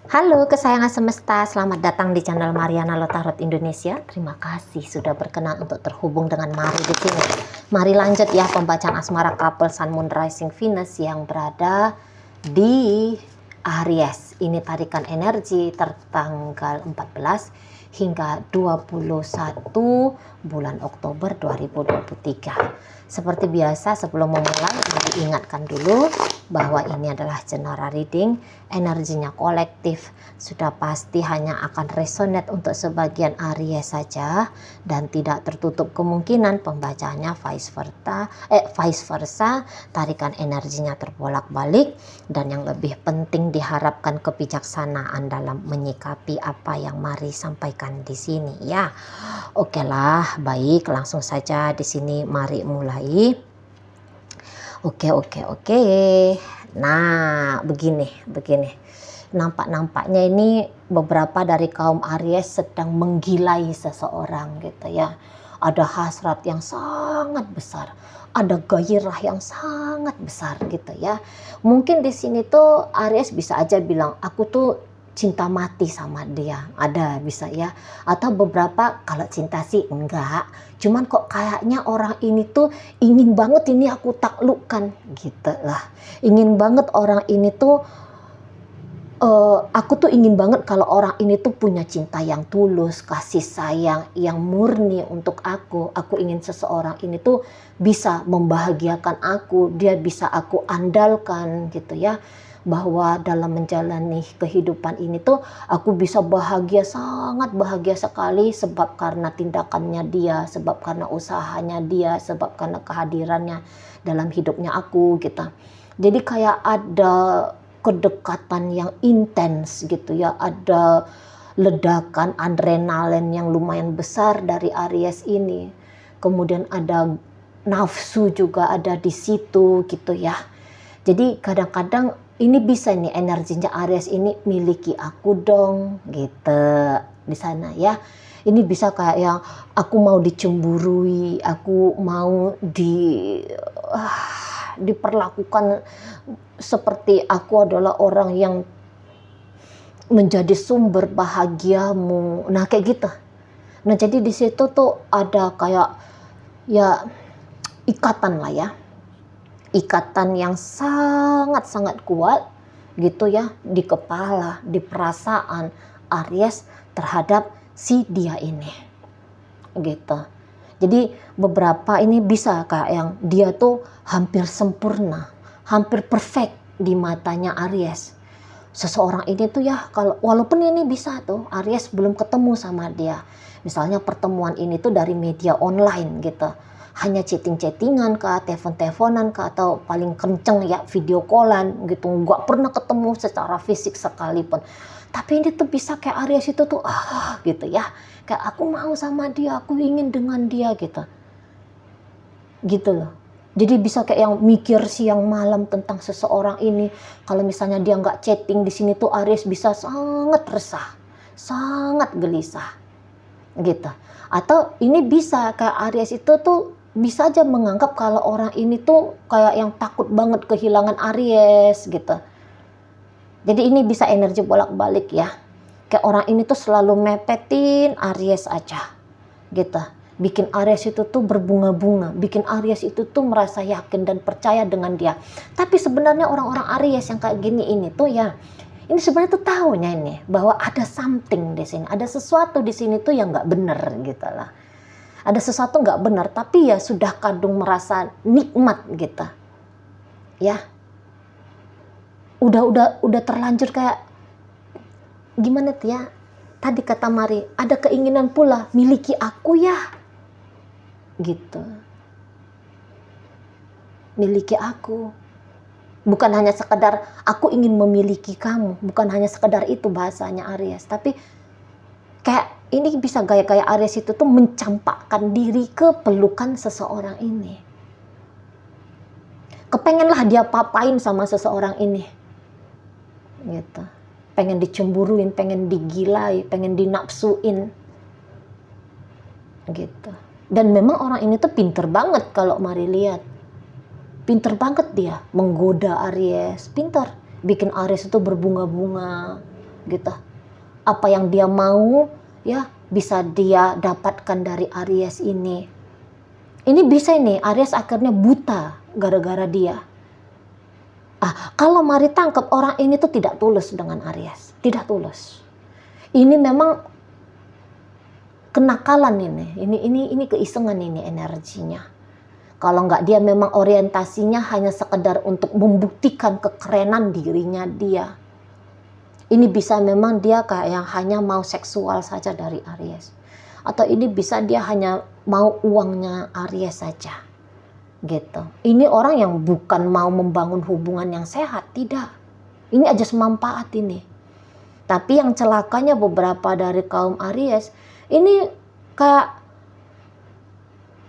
Halo kesayangan semesta, selamat datang di channel Mariana Lotarot Indonesia. Terima kasih sudah berkenan untuk terhubung dengan Mari di sini. Mari lanjut ya pembacaan asmara couple Sun Moon Rising Venus yang berada di Aries. Ini tarikan energi tertanggal 14 hingga 21 bulan Oktober 2023. Seperti biasa sebelum memulai, mari ingatkan dulu bahwa ini adalah general reading, energinya kolektif, sudah pasti hanya akan resonate untuk sebagian Aries saja dan tidak tertutup kemungkinan pembacaannya vice versa, tarikan energinya terbolak-balik, dan yang lebih penting diharapkan kebijaksanaan dalam menyikapi apa yang Mari sampaikan di sini ya. Oke lah, baik, langsung saja di sini mari mulai. Oke. Nah, begini. Nampaknya ini beberapa dari kaum Aries sedang menggilai seseorang gitu ya. Ada hasrat yang sangat besar, ada gairah yang sangat besar gitu ya. Mungkin di sini tuh Aries bisa aja bilang aku tuh cinta mati sama dia, ada bisa ya. Atau beberapa kalau cinta sih enggak, cuman kok kayaknya orang ini tuh ingin banget ini aku taklukkan gitu lah. Ingin banget orang ini tuh aku tuh ingin banget kalau orang ini tuh punya cinta yang tulus, kasih sayang yang murni untuk aku. Aku ingin seseorang ini tuh bisa membahagiakan aku, dia bisa aku andalkan gitu ya. Bahwa dalam menjalani kehidupan ini tuh aku bisa bahagia, sangat bahagia sekali sebab karena tindakannya dia, sebab karena usahanya dia, sebab karena kehadirannya dalam hidupnya aku gitu. Jadi kayak ada kedekatan yang intens gitu ya, ada ledakan adrenalin yang lumayan besar dari Aries ini. Kemudian ada nafsu juga ada di situ gitu ya. Jadi kadang-kadang ini bisa nih energinya Aries ini miliki aku dong gitu di sana ya. Ini bisa kayak yang aku mau dicemburui, aku mau diperlakukan seperti aku adalah orang yang menjadi sumber bahagiamu. Nah kayak gitu. Nah jadi di situ tuh ada kayak ya ikatan lah ya. Ikatan yang sangat-sangat kuat gitu ya di kepala, di perasaan Aries terhadap si dia ini gitu. Jadi beberapa ini bisa kayak yang dia tuh hampir sempurna, hampir perfect di matanya Aries. Seseorang ini tuh ya kalau walaupun ini bisa tuh Aries belum ketemu sama dia. Misalnya pertemuan ini tuh dari media online gitu. Hanya chatting-chattingan kah, telepon-teleponan kah, atau paling kenceng ya video callan gitu. Nggak pernah ketemu secara fisik sekalipun. Tapi ini tuh bisa kayak Aries itu tuh gitu ya. Kayak aku mau sama dia, aku ingin dengan dia gitu. Gitu loh. Jadi bisa kayak yang mikir siang malam tentang seseorang ini. Kalau misalnya dia nggak chatting di sini tuh Aries bisa sangat resah, sangat gelisah gitu. Atau ini bisa kayak Aries itu tuh bisa aja menganggap kalau orang ini tuh kayak yang takut banget kehilangan Aries gitu. Jadi ini bisa energi bolak-balik ya. Kayak orang ini tuh selalu mepetin Aries aja gitu. Bikin Aries itu tuh berbunga-bunga, bikin Aries itu tuh merasa yakin dan percaya dengan dia. Tapi sebenarnya orang-orang Aries yang kayak gini ini tuh ya, ini sebenarnya tuh tahunya ini bahwa ada something di sini, ada sesuatu di sini tuh yang nggak bener gitu lah. Ada sesuatu nggak benar, tapi ya sudah kadung merasa nikmat gitu. Ya. Udah terlanjur kayak gimana tuh ya? Tadi kata Mari, ada keinginan pula miliki aku ya. Gitu. Miliki aku. Bukan hanya sekedar aku ingin memiliki kamu, bukan hanya sekedar itu bahasanya Aries, tapi kayak ini bisa gaya-gaya Aries itu tuh mencampakkan diri ke pelukan seseorang ini. Kepengenlah dia papain sama seseorang ini. Gitu. Pengen dicemburuin, pengen digilai, pengen dinapsuin. Gitu. Dan memang orang ini tuh pinter banget kalau Mari lihat. Pinter banget dia menggoda Aries, pinter. Bikin Aries itu berbunga-bunga gitu. Apa yang dia mau ya bisa dia dapatkan dari Aries ini. Ini bisa nih Aries akhirnya buta gara-gara dia. Kalau Mari tangkap orang ini tuh tidak tulus dengan Aries, tidak tulus. Ini memang kenakalan ini keisengan ini energinya. Kalau nggak dia memang orientasinya hanya sekedar untuk membuktikan kekerenan dirinya dia. Ini bisa memang dia kayak yang hanya mau seksual saja dari Aries. Atau ini bisa dia hanya mau uangnya Aries saja. Gitu. Ini orang yang bukan mau membangun hubungan yang sehat, tidak. Ini aja semanfaat ini. Tapi yang celakanya beberapa dari kaum Aries ini kayak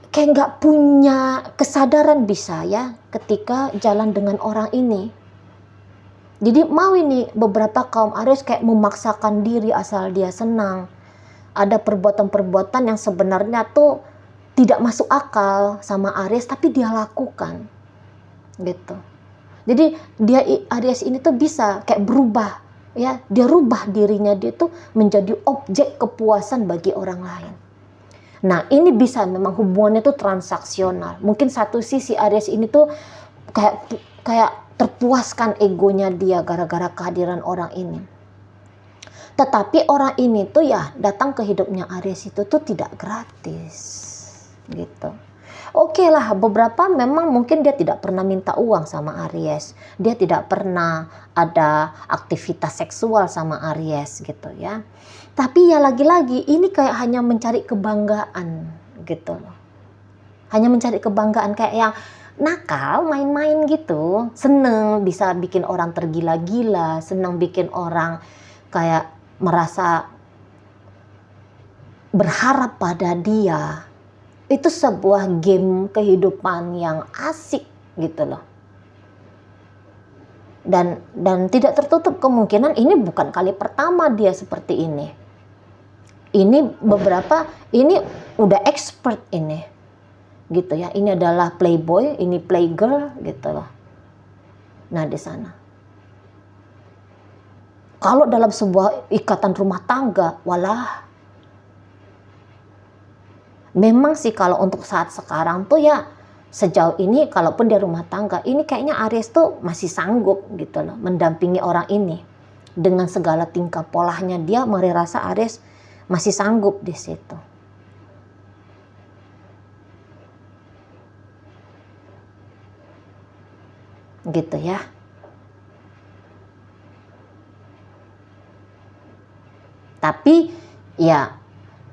nggak punya kesadaran bisa ya ketika jalan dengan orang ini. Jadi mau ini beberapa kaum Aries kayak memaksakan diri asal dia senang. Ada perbuatan-perbuatan yang sebenarnya tuh tidak masuk akal sama Aries tapi dia lakukan. Gitu. Jadi dia Aries ini tuh bisa kayak berubah ya, dia rubah dirinya dia tuh menjadi objek kepuasan bagi orang lain. Nah, ini bisa memang hubungannya tuh transaksional. Mungkin satu sisi Aries ini tuh kayak terpuaskan egonya dia gara-gara kehadiran orang ini. Tetapi orang ini tuh ya datang ke hidupnya Aries itu tuh tidak gratis. Gitu. Oke lah, beberapa memang mungkin dia tidak pernah minta uang sama Aries. Dia tidak pernah ada aktivitas seksual sama Aries gitu ya. Tapi ya lagi-lagi ini kayak hanya mencari kebanggaan gitu loh. Hanya mencari kebanggaan kayak yang nakal, main-main gitu. Seneng bisa bikin orang tergila-gila, seneng bikin orang kayak merasa berharap pada dia. Itu sebuah game kehidupan yang asik gitu loh. Dan tidak tertutup kemungkinan ini bukan kali pertama dia seperti ini. Ini udah expert ini. Gitu ya. Ini adalah playboy, ini playgirl gitu loh. Nah, di sana. Kalau dalam sebuah ikatan rumah tangga, walah. Memang sih kalau untuk saat sekarang tuh ya sejauh ini kalaupun dia rumah tangga, ini kayaknya Aries tuh masih sanggup gitu loh mendampingi orang ini. Dengan segala tingkah polanya dia merasa Aries masih sanggup di situ. Gitu ya. Tapi ya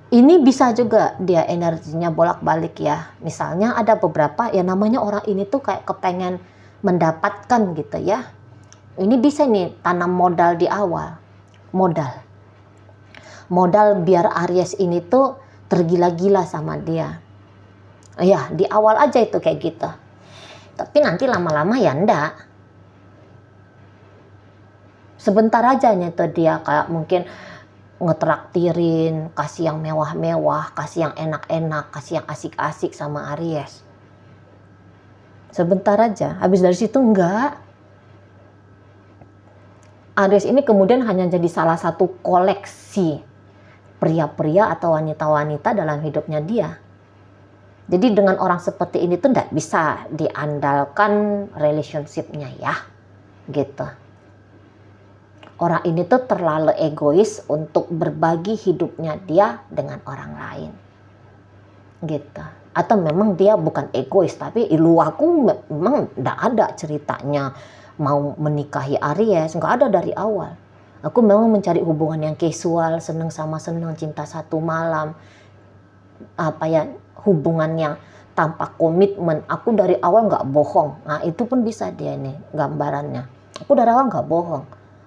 ini bisa juga dia energinya bolak-balik ya. Misalnya ada beberapa ya namanya orang ini tuh kayak kepengen mendapatkan gitu ya. Ini bisa nih tanam modal di awal. Modal biar Aries ini tuh tergila-gila sama dia. Ya di awal aja itu kayak gitu. Tapi nanti lama-lama ya enggak. Sebentar aja nih tuh dia kayak mungkin ngetraktirin, kasih yang mewah-mewah, kasih yang enak-enak, kasih yang asik-asik sama Aries. Sebentar aja, habis dari situ enggak. Aries ini kemudian hanya jadi salah satu koleksi pria-pria atau wanita-wanita dalam hidupnya dia. Jadi dengan orang seperti ini tuh enggak bisa diandalkan relationship-nya ya, gitu. Orang ini tuh terlalu egois untuk berbagi hidupnya dia dengan orang lain. Gitu. Atau memang dia bukan egois, tapi aku memang enggak ada ceritanya mau menikahi Aries, enggak ada dari awal. Aku memang mencari hubungan yang casual, senang sama senang, cinta satu malam. Hubungan yang tanpa komitmen. Aku dari awal enggak bohong. Nah, itu pun bisa dia nih gambarannya. Aku dari awal enggak bohong.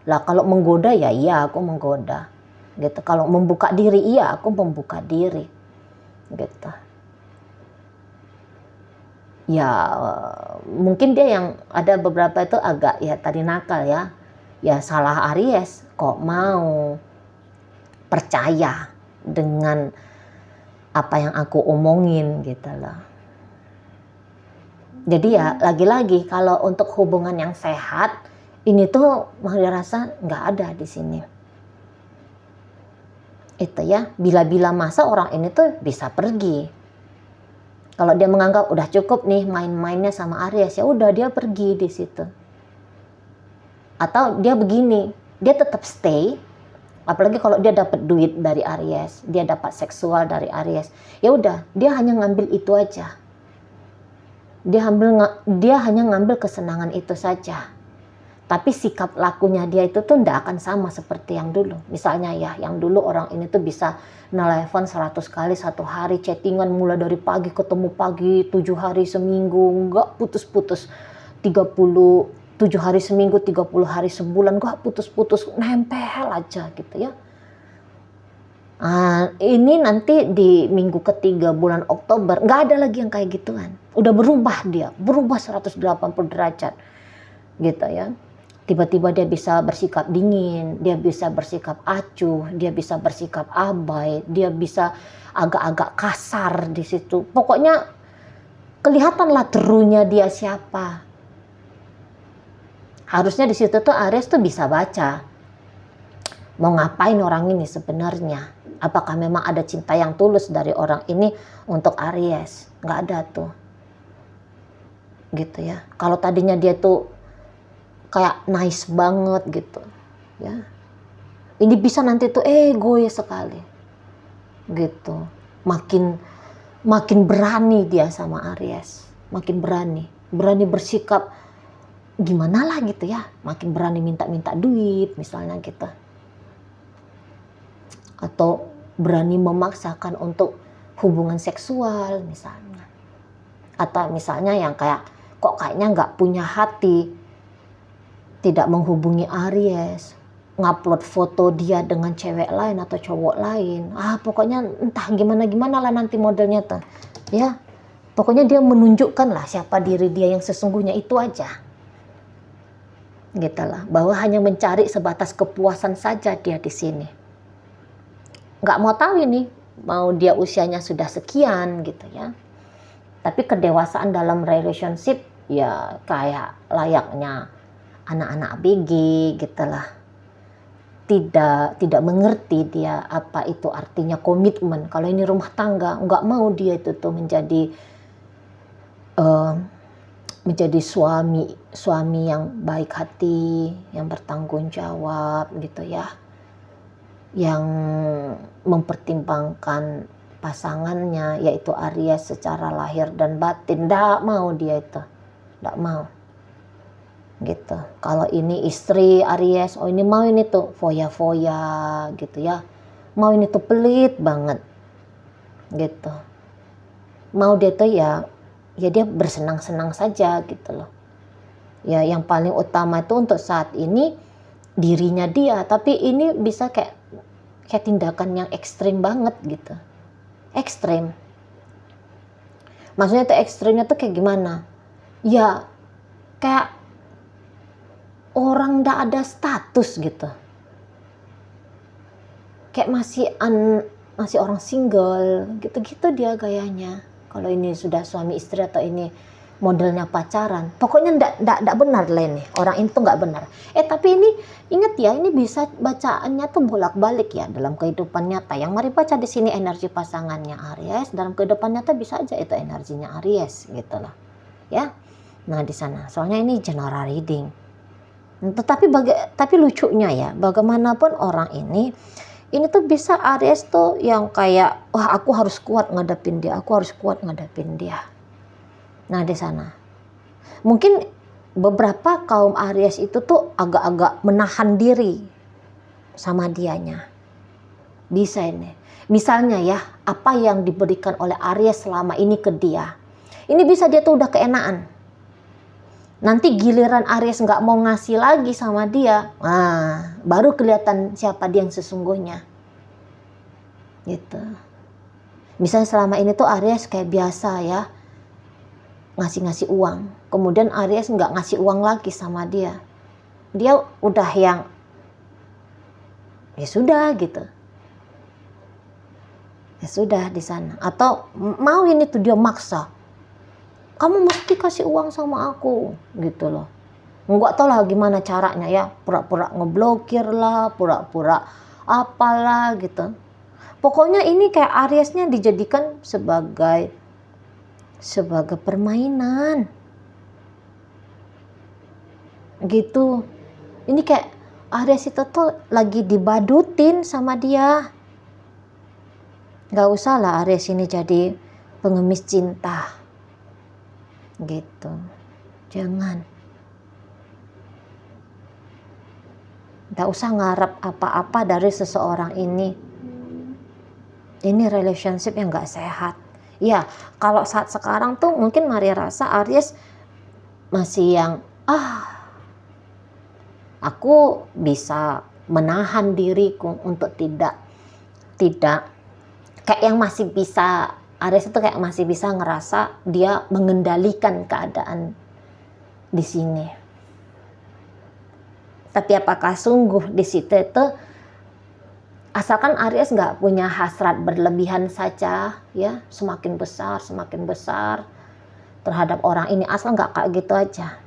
Lah kalau menggoda ya iya aku menggoda gitu. Kalau membuka diri iya aku membuka diri gitu. Ya mungkin dia yang ada beberapa itu agak ya tadi nakal ya. Ya salah Aries kok mau percaya dengan apa yang aku omongin gitu loh. Jadi ya lagi-lagi kalau untuk hubungan yang sehat ini tuh Maria rasa nggak ada di sini. Itu ya, bila-bila masa orang ini tuh bisa pergi. Kalau dia menganggap udah cukup nih main-mainnya sama Aries, ya udah dia pergi di situ. Atau dia begini, dia tetap stay, apalagi kalau dia dapat duit dari Aries, dia dapat seksual dari Aries, ya udah dia hanya ngambil itu aja. Dia hanya ngambil kesenangan itu saja. Tapi sikap lakunya dia itu tuh tidak akan sama seperti yang dulu. Misalnya ya, yang dulu orang ini tuh bisa nelpon 100 kali satu hari, chattingan mulai dari pagi ketemu pagi, 7 hari seminggu, nggak putus-putus. 37 hari seminggu, 30 hari sebulan, nggak putus-putus, nempel aja gitu ya. Ini nanti di minggu ketiga bulan Oktober, nggak ada lagi yang kayak gituan. Udah berubah dia, berubah 180 derajat gitu ya. Tiba-tiba dia bisa bersikap dingin, dia bisa bersikap acuh, dia bisa bersikap abai, dia bisa agak-agak kasar di situ. Pokoknya kelihatanlah terunya dia siapa. Harusnya di situ tuh Aries tuh bisa baca mau ngapain orang ini sebenarnya. Apakah memang ada cinta yang tulus dari orang ini untuk Aries? Nggak ada tuh. Gitu ya. Kalau tadinya dia tuh kayak nice banget gitu ya, ini bisa nanti tuh egois sekali gitu, makin berani dia sama Aries, makin berani bersikap gimana lah gitu ya, makin berani minta duit misalnya gitu, atau berani memaksakan untuk hubungan seksual misalnya, atau misalnya yang kayak kok kayaknya nggak punya hati, tidak menghubungi Aries, ngupload foto dia dengan cewek lain atau cowok lain. Pokoknya entah gimana lah nanti modelnya tuh. Ya, pokoknya dia menunjukkan lah siapa diri dia yang sesungguhnya, itu aja. Gitu lah, bahwa hanya mencari sebatas kepuasan saja dia di sini. Nggak mau tahu ini, mau dia usianya sudah sekian gitu ya. Tapi kedewasaan dalam relationship ya kayak layaknya anak-anak ABG gitulah, tidak mengerti dia apa itu artinya komitmen. Kalau ini rumah tangga, nggak mau dia itu tuh menjadi suami yang baik hati, yang bertanggung jawab gitu ya, yang mempertimbangkan pasangannya yaitu Aries secara lahir dan batin. Nggak mau dia itu, nggak mau. Gitu. Kalau ini istri Aries, ini mau ini tuh foya-foya gitu ya, mau ini tuh pelit banget gitu, mau dia tuh ya dia bersenang-senang saja gitu loh ya. Yang paling utama itu untuk saat ini dirinya dia, tapi ini bisa kayak tindakan yang ekstrim banget gitu, ekstrim. Maksudnya tuh ekstrimnya tuh kayak gimana ya, kayak orang ndak ada status gitu, kayak masih orang single gitu-gitu dia gayanya. Kalau ini sudah suami istri atau ini modelnya pacaran, pokoknya ndak benar lah ini, orang itu nggak benar. Tapi ini ingat ya, ini bisa bacaannya tuh bolak-balik ya dalam kehidupan nyata. Yang mari baca di sini energi pasangannya Aries, dalam kehidupan nyata bisa aja itu energinya Aries gitu loh ya. Nah di sana soalnya ini general reading. Tapi lucunya ya, bagaimanapun orang ini tuh bisa Aries tuh yang kayak aku harus kuat ngadepin dia, Nah di sana mungkin beberapa kaum Aries itu tuh agak-agak menahan diri sama dianya. Bisa ini. Misalnya ya, apa yang diberikan oleh Aries selama ini ke dia, ini bisa dia tuh udah keenaan. Nanti giliran Aries nggak mau ngasih lagi sama dia, baru kelihatan siapa dia yang sesungguhnya. Gitu. Misalnya selama ini tuh Aries kayak biasa ya, ngasih uang. Kemudian Aries nggak ngasih uang lagi sama dia. Dia udah yang, ya sudah gitu. Ya sudah di sana. Atau mau ini tuh dia maksa, kamu mesti kasih uang sama aku gitu loh. Nggak tahu lah gimana caranya ya, pura-pura ngeblokir lah, pura-pura apalah gitu. Pokoknya ini kayak Ariesnya dijadikan sebagai permainan gitu. Ini kayak Aries itu tuh lagi dibadutin sama dia. Gak usah lah Aries ini jadi pengemis cinta gitu. Jangan. Gak usah ngarep apa-apa dari seseorang ini. Ini relationship yang gak sehat. Ya, kalau saat sekarang tuh mungkin Maria rasa Aries masih yang aku bisa menahan diriku untuk tidak kayak yang masih bisa, Aries itu kayak masih bisa ngerasa dia mengendalikan keadaan di sini. Tapi apakah sungguh di situ itu, asalkan Aries nggak punya hasrat berlebihan saja ya, semakin besar terhadap orang ini, asal nggak kayak gitu aja.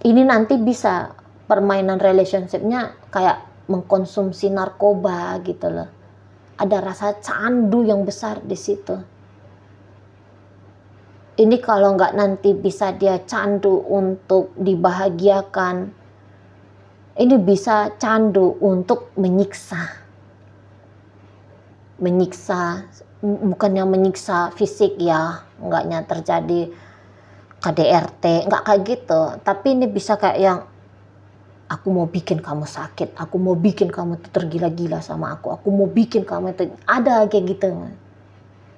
Ini nanti bisa permainan relationship-nya kayak mengkonsumsi narkoba gitu loh. Ada rasa candu yang besar di situ. Ini kalau nggak nanti bisa dia candu untuk dibahagiakan, ini bisa candu untuk menyiksa. Bukannya menyiksa fisik ya, enggaknya terjadi KDRT, enggak kayak gitu. Tapi ini bisa kayak yang, aku mau bikin kamu sakit, aku mau bikin kamu tuh tergila-gila sama aku mau bikin kamu itu, ada kayak gitu.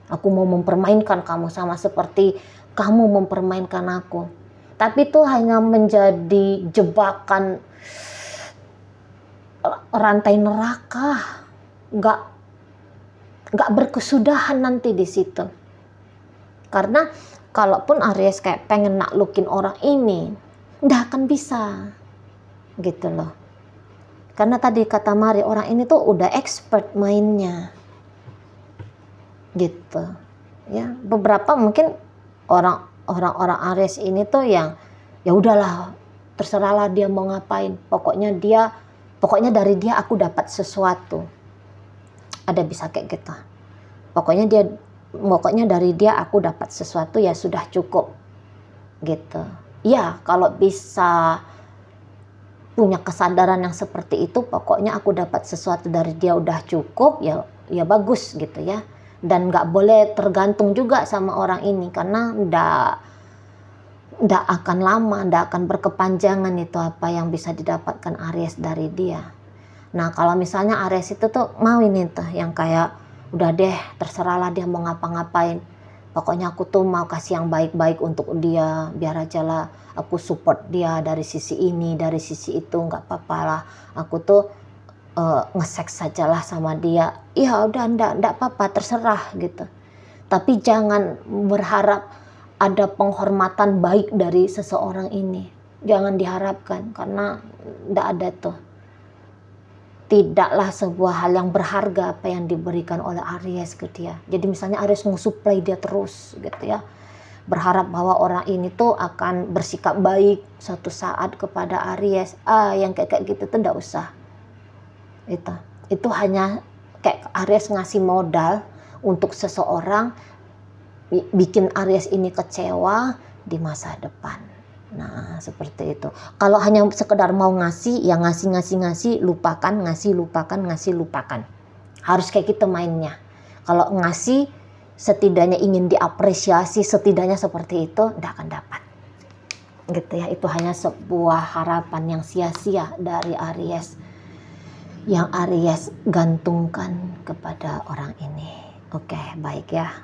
Aku mau mempermainkan kamu sama seperti kamu mempermainkan aku. Tapi itu hanya menjadi jebakan rantai neraka, nggak berkesudahan nanti di situ. Karena kalaupun Aries kayak pengen naklukin orang ini, nggak akan bisa, gitu loh. Karena tadi kata Mari, orang ini tuh udah expert mainnya, gitu. Ya, beberapa mungkin orang-orang Aries ini tuh yang ya udahlah, terserahlah dia mau ngapain, pokoknya dari dia aku dapat sesuatu. Ada bisa kayak gitu. Pokoknya dari dia aku dapat sesuatu, ya sudah cukup. Gitu. Ya, kalau bisa punya kesadaran yang seperti itu, pokoknya aku dapat sesuatu dari dia udah cukup, ya bagus gitu ya. Dan nggak boleh tergantung juga sama orang ini, karena nggak akan lama, nggak akan berkepanjangan itu apa yang bisa didapatkan Aries dari dia. Nah, kalau misalnya Aries itu tuh mau ini tuh yang kayak udah deh, terserahlah dia mau ngapa-ngapain, pokoknya aku tuh mau kasih yang baik-baik untuk dia, biar aja lah aku support dia dari sisi ini, dari sisi itu, nggak apa-apa lah, aku tuh nge-seks sajalah sama dia, ya udah ndak apa-apa, terserah gitu. Tapi jangan berharap ada penghormatan baik dari seseorang ini, jangan diharapkan, karena ndak ada tuh. Tidaklah sebuah hal yang berharga apa yang diberikan oleh Aries ke dia. Jadi misalnya Aries mensuplai dia terus gitu ya, berharap bahwa orang ini tuh akan bersikap baik suatu saat kepada Aries, yang kayak gitu tuh enggak usah. Itu hanya kayak Aries ngasih modal untuk seseorang, bikin Aries ini kecewa di masa depan. Nah, seperti itu. Kalau hanya sekedar mau ngasih, ya ngasih, lupakan, ngasih, lupakan. Harus kayak gitu mainnya. Kalau ngasih, setidaknya ingin diapresiasi, setidaknya seperti itu, tidak akan dapat. Gitu ya, itu hanya sebuah harapan yang sia-sia dari Aries, yang Aries gantungkan kepada orang ini. Oke, baik ya.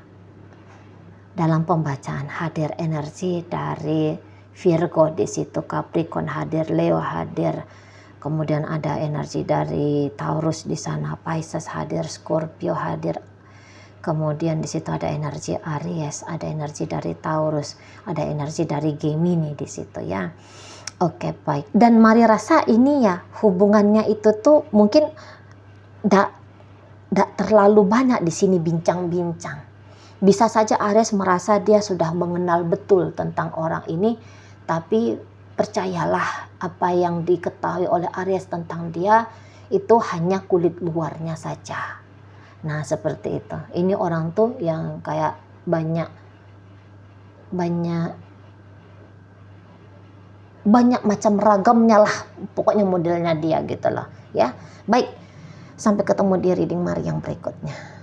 Dalam pembacaan hadir energi dari Virgo di situ, Capricorn hadir, Leo hadir, kemudian ada energi dari Taurus di sana, Pisces hadir, Scorpio hadir, kemudian di situ ada energi Aries, ada energi dari Taurus, ada energi dari Gemini di situ ya. Oke, baik. Dan Mari rasa ini ya hubungannya itu tuh mungkin tidak terlalu banyak di sini bincang-bincang. Bisa saja Aries merasa dia sudah mengenal betul tentang orang ini, tapi percayalah apa yang diketahui oleh Aries tentang dia itu hanya kulit luarnya saja. Nah, seperti itu. Ini orang tuh yang kayak banyak macam ragamnya lah, pokoknya modelnya dia gitu loh ya. Baik, sampai ketemu di reading Mari yang berikutnya.